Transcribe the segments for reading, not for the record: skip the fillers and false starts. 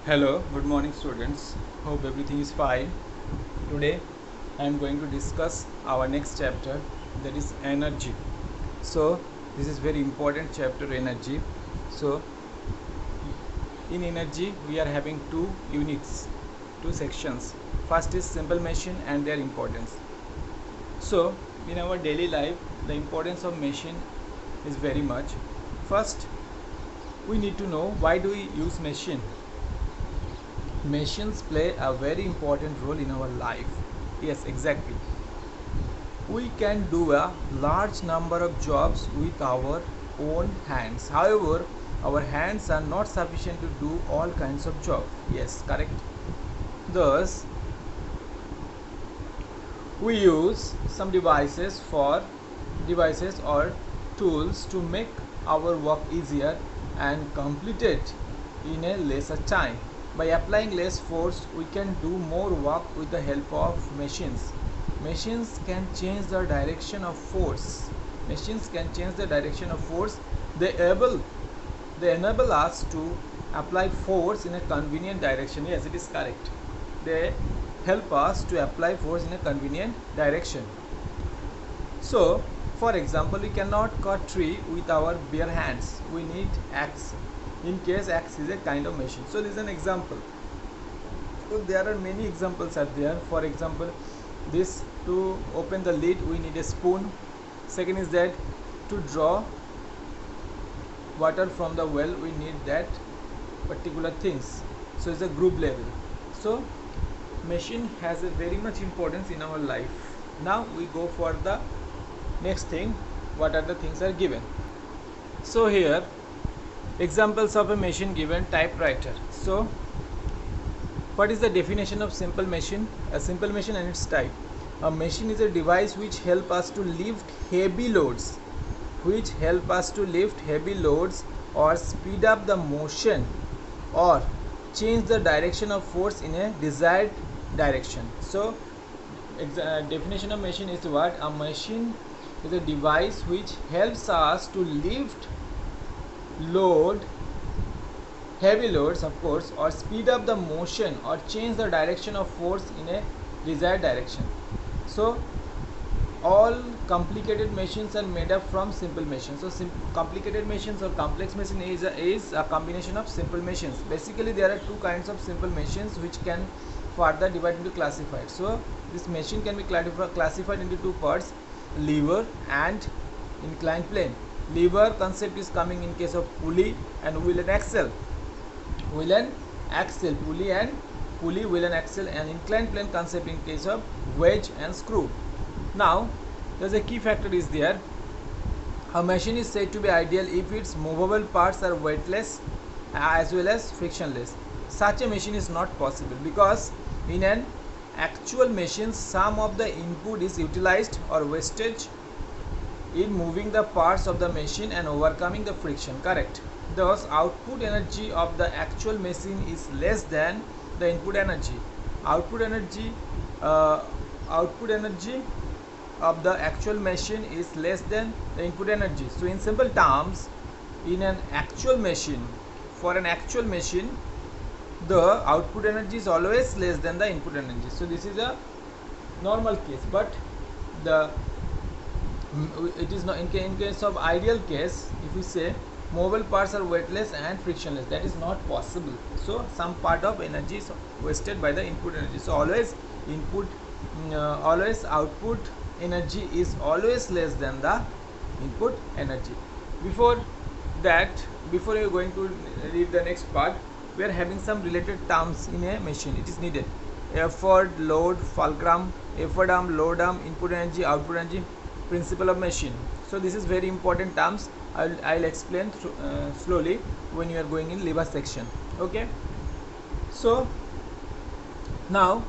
Hello, good morning students. Hope everything is fine. Today I am going to discuss our next chapter, that is energy. So this is very important chapter, energy. So in energy we are having two units, two sections. First is simple machine and their importance. So in our daily life the importance of machine is very much. First we need to know why do we use machine. Machines play a very important role in our life. Yes, exactly. We can do a large number of jobs with our own hands. However, our hands are not sufficient to do all kinds of jobs. Yes, correct. Thus, we use some devices or tools to make our work easier and complete it in a lesser time. By applying less force, we can do more work with the help of machines. Machines can change the direction of force. Machines can change the direction of force. They enable us to apply force in a convenient direction. Yes, it is correct. They help us to apply force in a convenient direction. So, for example, we cannot cut tree with our bare hands. We need axe. In case axe is a kind of machine. So, this is an example. So, there are many examples are there. For example, this to open the lid we need a spoon. Second is that to draw water from the well we need that particular things. So, it's a group level. So, machine has a very much importance in our life. Now we go for the next thing, what are the things are given. So here examples of a machine given, typewriter. So what is the definition of simple machine? A simple machine and its type. A machine is a device which help us to lift heavy loads, or speed up the motion or change the direction of force in a desired direction. So definition of machine is what? A machine is a device which helps us to lift heavy loads, of course, or speed up the motion or change the direction of force in a desired direction. So all complicated machines are made up from simple machines. So complicated machines or complex machine is a combination of simple machines. Basically there are two kinds of simple machines which can further divide into classified. So this machine can be classified into two parts, lever and inclined plane. Lever concept is coming in case of pulley and wheel and axle. Pulley, wheel and axle, and inclined plane concept in case of wedge and screw. Now there's a key factor is there. A machine is said to be ideal if its movable parts are weightless as well as frictionless. Such a machine is not possible because in an actual machine some of the input is utilized or wastage in moving the parts of the machine and overcoming the friction. Correct. Thus output energy of the actual machine is less than the input energy. Output energy of the actual machine is less than the input energy. So in simple terms, in an actual machine, for an actual machine, the output energy is always less than the input energy. So this is a normal case, but it is not in case of ideal case. If we say movable parts are weightless and frictionless, that is not possible. So some part of energy is wasted by the input energy. So always output energy is always less than the input energy. Before you are going to read the next part, we are having some related terms in a machine. It is needed: effort, load, fulcrum, effort arm, load arm, input energy, output energy, principle of machine. So this is very important terms. I'll explain slowly when you are going in lever section. Okay. So now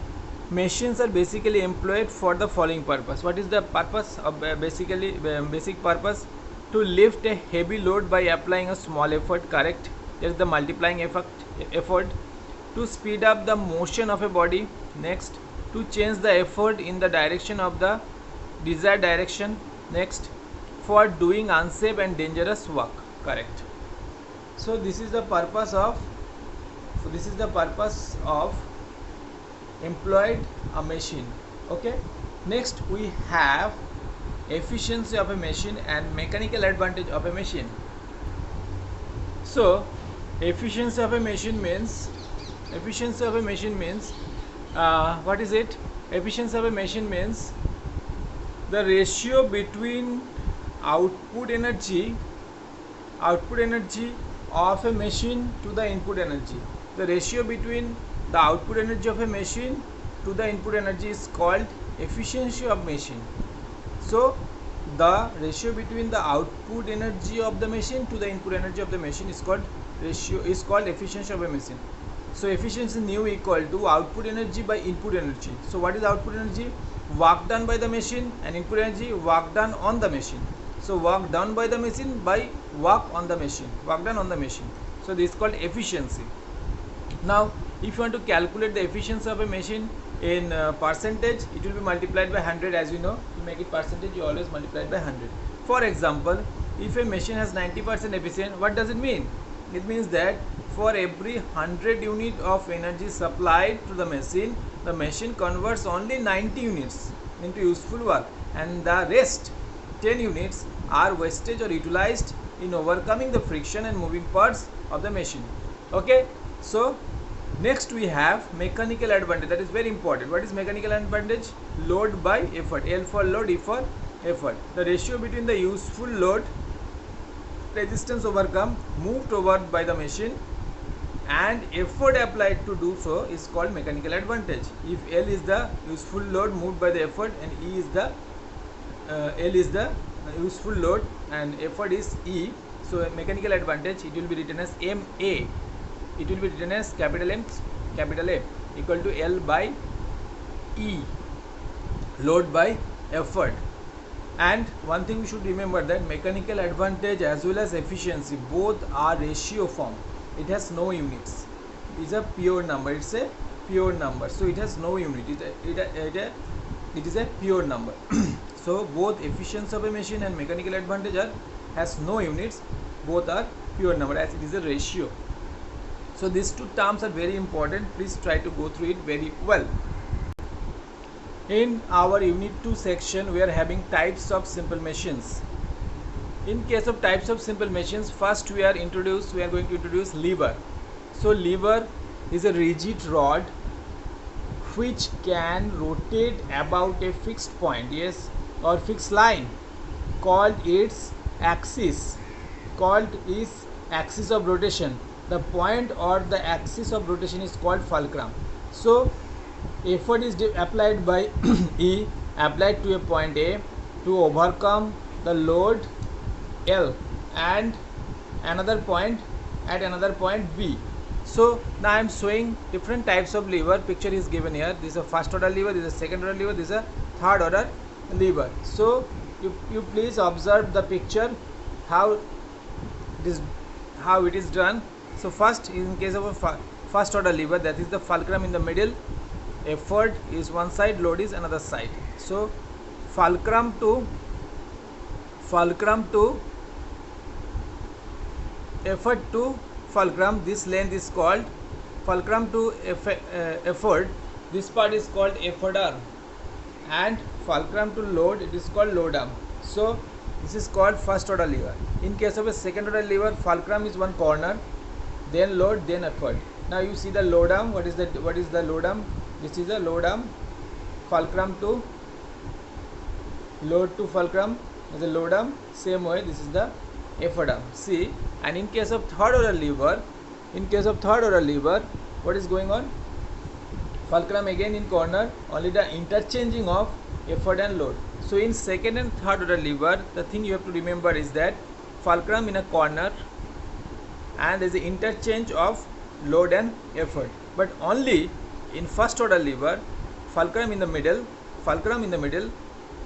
machines are basically employed for the following purpose. What is the purpose of basic purpose? To lift a heavy load by applying a small effort. Correct. That is the multiplying effort. To speed up the motion of a body. Next, to change the effort in the direction of the desired direction. Next, for doing unsafe and dangerous work. Correct. So this is the purpose of this is the purpose of employed a machine. Okay, next we have efficiency of a machine and mechanical advantage of a machine. So efficiency of a machine means what is it? Efficiency of a machine means the ratio between output energy of a machine to the input energy. The ratio between the output energy of a machine to the input energy is called efficiency of machine. So the ratio between the output energy of the machine to the input energy of the machine is called efficiency of a machine. So efficiency nu equal to output energy by input energy. So what is output energy? Work done by the machine, and input energy, work done on the machine. So work done by the machine by work on the machine, work done on the machine. So this is called efficiency. Now if you want to calculate the efficiency of a machine in percentage, it will be multiplied by 100. As you know, to make it percentage, you always multiply it by 100. For example, if a machine has 90% efficient, what does it mean? It means that for every 100 unit of energy supplied to the machine converts only 90 units into useful work, and the rest 10 units are wastage or utilized in overcoming the friction and moving parts of the machine. Okay, so next we have mechanical advantage. That is very important. What is mechanical advantage? Load by effort. L for load, E for effort. The ratio between the useful load, resistance overcome, moved over by the machine, and effort applied to do so is called mechanical advantage. If L is the useful load moved by the effort, and E is the L is the useful load and effort is E, so mechanical advantage, it will be written as MA. It will be written as capital M, capital A, equal to L by E, load by effort. And one thing we should remember, that mechanical advantage as well as efficiency, both are ratio form. It has no units. It is a pure number. It's a pure number. So it has no unit. It is a pure number. So both efficiency of a machine and mechanical advantage has no units. Both are pure number, as it is a ratio. So these two terms are very important. Please try to go through it very well. In our unit 2 section, we are having types of simple machines. In case of types of simple machines, first we are going to introduce lever. So lever is a rigid rod which can rotate about a fixed point, yes, or fixed line, called its axis, axis of rotation. The point or the axis of rotation is called fulcrum. So effort is applied by E, applied to a point A to overcome the load L and another point at another point B. So now I am showing different types of lever. Picture is given here. This is a first order lever, this is a second order lever, this is a third order lever. So you please observe the picture, how it is done. So first, in case of a first order lever, that is the fulcrum in the middle, effort is one side, load is another side. So fulcrum to effort to fulcrum, this length is called fulcrum to effort, this part is called effort arm, and fulcrum to load, it is called load arm. So this is called first order lever. In case of a second order lever, fulcrum is one corner, then load, then effort. Now you see the load arm. What is the load arm? This is a load arm. Fulcrum to load to fulcrum is a load arm. Same way, this is the effort arm. See, and in case of third order lever, what is going on? Fulcrum again in corner, only the interchanging of effort and load. So in second and third order lever, the thing you have to remember is that fulcrum in a corner and there is the interchange of load and effort. But only in first order lever, fulcrum in the middle,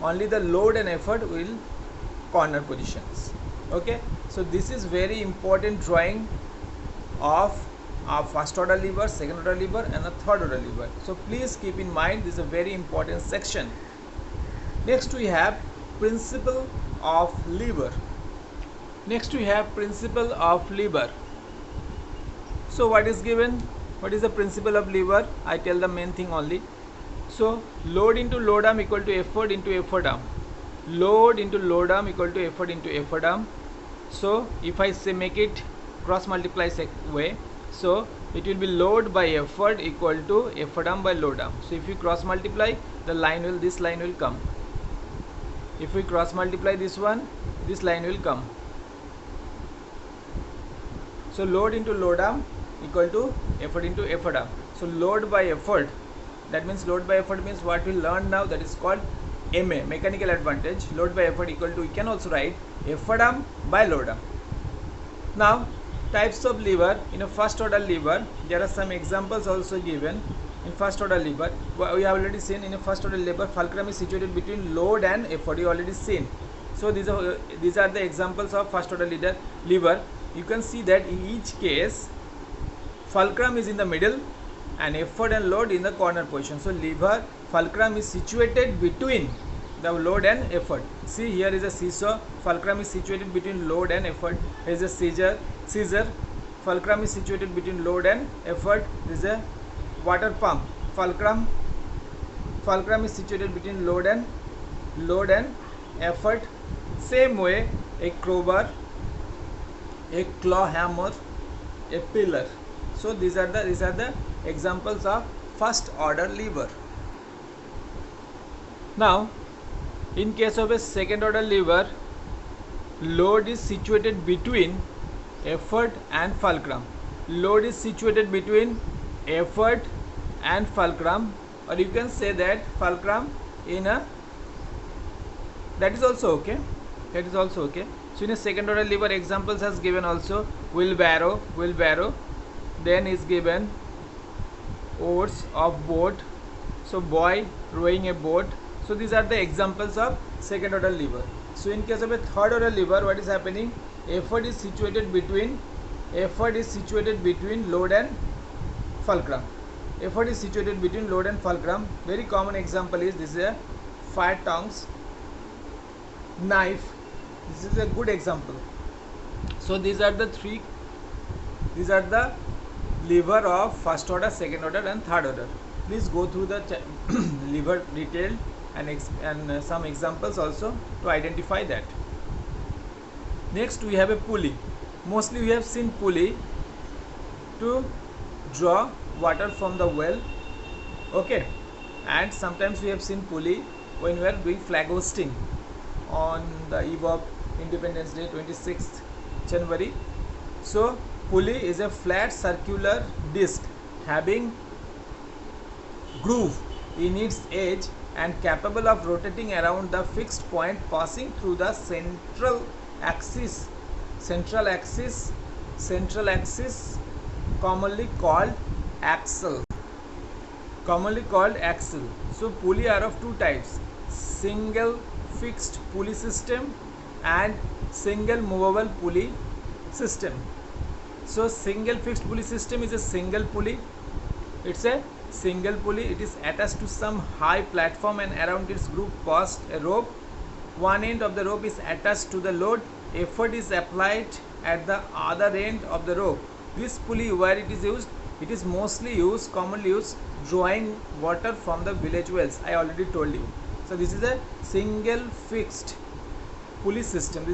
only the load and effort will corner positions. Okay, so this is very important drawing of our first order lever, second order lever and a third order lever. So please keep in mind, this is a very important section. Next we have principle of lever. So what is given? What is the principle of lever? I tell the main thing only. So load into load arm equal to effort into effort arm. Load into load arm equal to effort into effort arm. So if I say make it cross multiply way, so it will be load by effort equal to effort arm by load arm. So if you cross multiply, the line will, this line will come. If we cross multiply this one, this line will come. So load into load arm equal to effort into effort arm. So load by effort, that means load by effort means what we learned now, that is called MA, mechanical advantage. Load by effort equal to, we can also write effort arm by load arm. Now types of lever. In a first order lever, there are some examples also given. In first order lever, we have already seen in a first order lever, fulcrum is situated between load and effort. You already seen. So these are the examples of first order lever. You can see that in each case, fulcrum is in the middle and effort and load in the corner position. So lever fulcrum is situated between the load and effort. See, here is a seesaw. Fulcrum is situated between load and effort. Here is a scissor. Fulcrum is situated between load and effort. There is a water pump. Fulcrum is situated between load and effort. Same way, a crowbar, a claw hammer, a pillar. So these are the examples of first order lever. Now in case of a second order lever, load is situated between effort and fulcrum. Load is situated between effort and fulcrum, or you can say that fulcrum in a, that is also okay. So in a second order lever, examples has given also wheelbarrow, then is given oars of boat, so boy rowing a boat. So these are the examples of second order lever. So in case of a third order lever, what is happening? Effort is situated between load and fulcrum. Very common example is this is a fire tongs, knife. This is a good example. So these are the lever of first order, second order and third order. Please go through the lever detailed and some examples also to identify that. Next we have a pulley. Mostly we have seen pulley to draw water from the well, okay, and sometimes we have seen pulley when we are doing flag hosting on the eve of Independence Day, 26th January. So pulley is a flat circular disc having groove in its edge and capable of rotating around the fixed point, passing through the central axis, commonly called axle. So pulley are of two types: single fixed pulley system and single movable pulley system. So single fixed pulley system is a single pulley. It's a single pulley. It is attached to some high platform and around its groove passed a rope. One end of the rope is attached to the load. Effort is applied at the other end of the rope. This pulley, where it is used, it is commonly used drawing water from the village wells. I already told you. So this is a single fixed pulley system.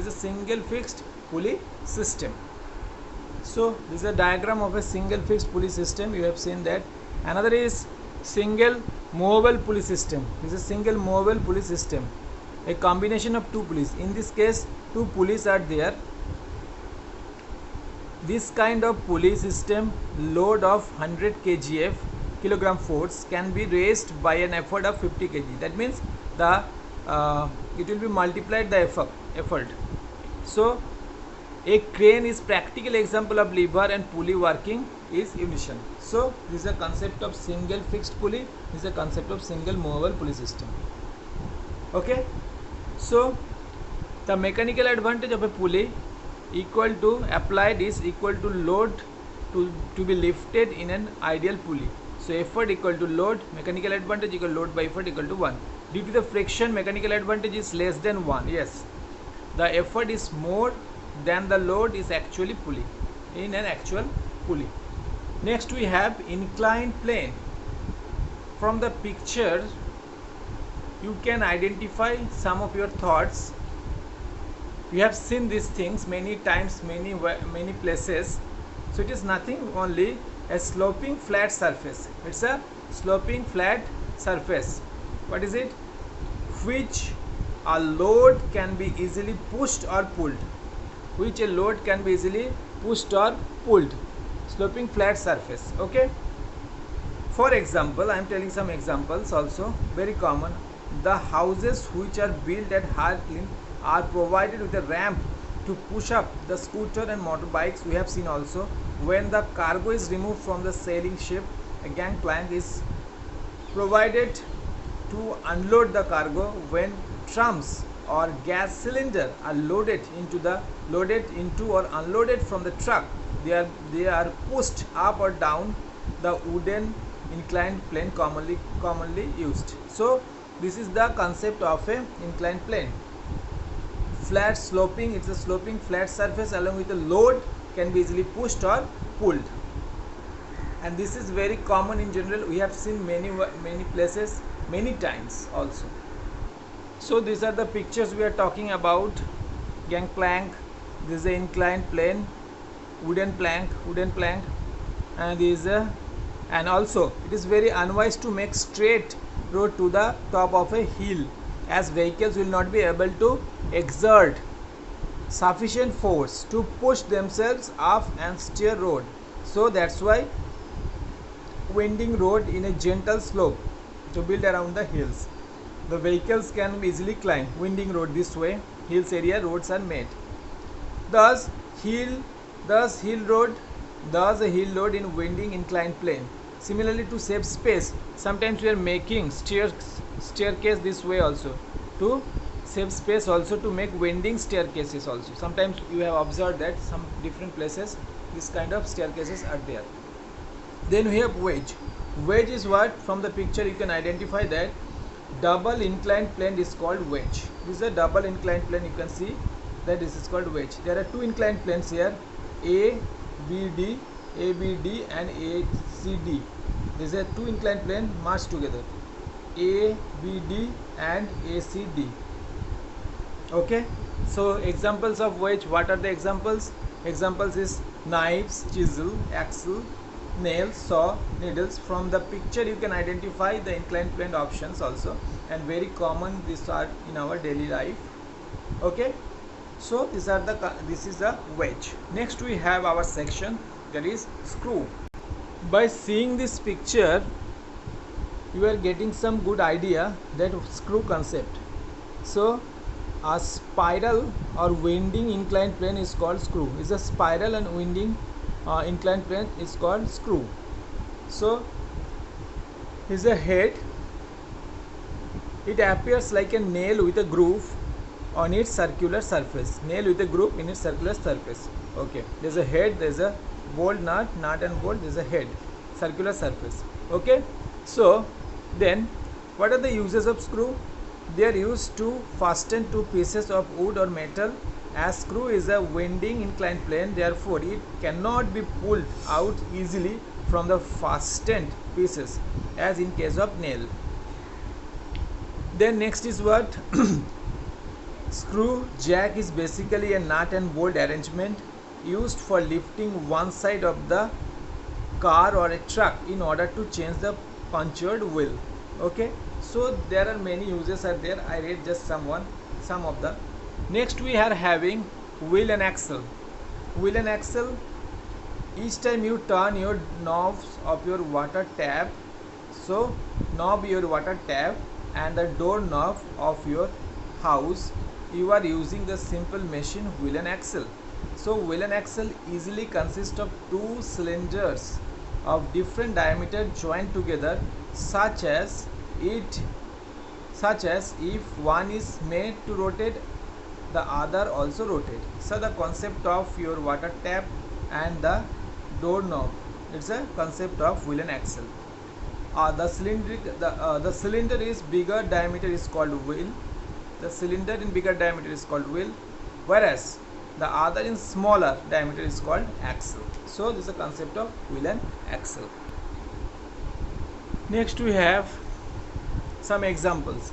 So this is a diagram of a single fixed pulley system. You have seen that. Another is single movable pulley system. This is a single movable pulley system, a combination of two pulleys. In this case, two pulleys are there. This kind of pulley system, load of 100 kgf kilogram force, can be raised by an effort of 50 kg. That means the it will be multiplied the effort. So a crane is practical example of lever and pulley working is unison. So this is a concept of single fixed pulley. This is a concept of single movable pulley system. Okay. So the mechanical advantage of a pulley equal to applied is equal to load to be lifted in an ideal pulley. So effort equal to load, mechanical advantage equal load by effort equal to 1. Due to the friction, mechanical advantage is less than 1. Yes, the effort is more than the load is actually pulley in an actual pulley. Next we have inclined plane. From the picture you can identify some of your thoughts. You have seen these things many times, many places. So it is nothing only a sloping flat surface. It's a sloping flat surface. What is it? Which a load can be easily pushed or pulled. Which a load can be easily pushed or pulled. Sloping flat surface. Okay. For example, I am telling some examples also, very common. The houses which are built at Hartlin are provided with a ramp to push up the scooter and motorbikes. We have seen also when the cargo is removed from the sailing ship, a gangplank is provided to unload the cargo. When trams or gas cylinder are loaded into or unloaded from the truck, they are pushed up or down the wooden inclined plane commonly used. So this is the concept of a inclined plane. Flat sloping, it's a sloping flat surface along with a load can be easily pushed or pulled, and this is very common in general. We have seen many places, many times also. So these are the pictures we are talking about. Gangplank, this is a inclined plane, wooden plank, and this is a, and also it is very unwise to make straight road to the top of a hill, as vehicles will not be able to exert sufficient force to push themselves up and steer road. So that's why winding road in a gentle slope to build around the hills. The vehicles can easily climb winding road this way. Hills area roads are made. Thus a hill road in winding inclined plane. Similarly, to save space, sometimes we are making staircase this way also to save space, also to make winding staircases also. Sometimes you have observed that some different places this kind of staircases are there. Then we have wedge. Wedge is what? From the picture you can identify that double inclined plane is called wedge. This is a double inclined plane. You can see that this is called wedge. There are two inclined planes here, ABD and ACD. These are two inclined plane merged together, ABD and ACD. Okay. So examples of wedge, what are the examples? Examples is knives, chisel, axle, nails, saw, needles. From the picture you can identify the inclined plane options also, and very common these are in our daily life. Okay. So this is the wedge. Next we have our section, that is screw. By seeing this picture you are getting some good idea that screw concept. So a spiral or winding inclined plane is called screw. Is a spiral and winding inclined plane is called screw. So is a head. It appears like a nail with a groove on its circular surface. Nail with a groove in its circular surface. Okay. There is a head. There is a bolt, nut and bolt. There is a head, circular surface. Okay. So then, what are the uses of screw? They are used to fasten two pieces of wood or metal. As screw is a winding inclined plane, therefore it cannot be pulled out easily from the fastened pieces, as in case of nail. Then next is what? Screw jack is basically a nut and bolt arrangement used for lifting one side of the car or a truck in order to change the punctured wheel. Okay. So there are many uses are there. I read just some of the. Next we are having wheel and axle. Wheel and axle. Each time you turn your knobs of your water tap, so knob your water tap and the door knob of your house, you are using the simple machine wheel and axle. So wheel and axle easily consist of two cylinders of different diameter joined together, such as if one is made to rotate, the other also rotate. So the concept of your water tap and the door knob, it's a concept of wheel and axle. The cylinder is bigger diameter is called wheel. The cylinder in bigger diameter is called wheel, whereas the other in smaller diameter is called axle. So this is the concept of wheel and axle. Next we have some examples.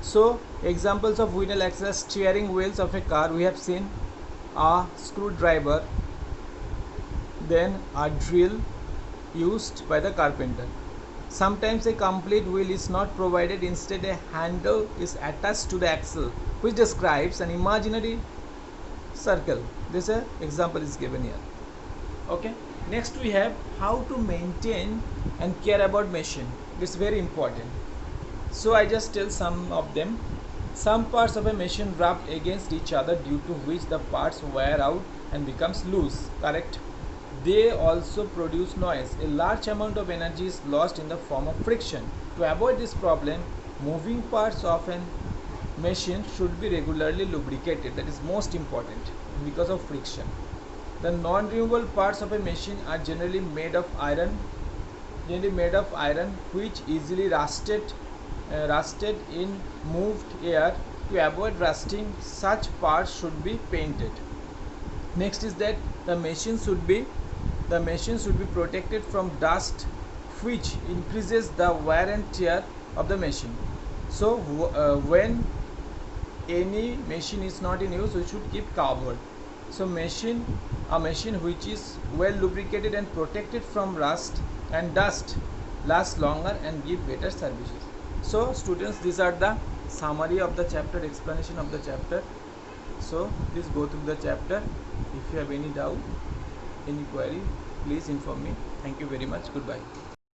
So examples of wheel and axle: steering wheels of a car, we have seen a screwdriver, then a drill used by the carpenter. Sometimes a complete wheel is not provided, instead a handle is attached to the axle which describes an imaginary circle. This example is given here. Okay, next we have how to maintain and care about machine. It's very important. So I just tell some of them. Some parts of a machine rub against each other, due to which the parts wear out and becomes loose. Correct. They also produce noise. A large amount of energy is lost in the form of friction. To avoid this problem, moving parts of a machine should be regularly lubricated. That is most important because of friction. The non-renewable parts of a machine are generally made of iron, which easily rusted in moved air. To avoid rusting, such parts should be painted. Next is that the machine should be protected from dust, which increases the wear and tear of the machine. So when any machine is not in use, we should keep covered. So a machine which is well lubricated and protected from rust and dust lasts longer and give better services. So students, these are the summary of the chapter, explanation of the chapter. So please go through the chapter. If you have any doubt, any query, please inform me. Thank you very much. Goodbye.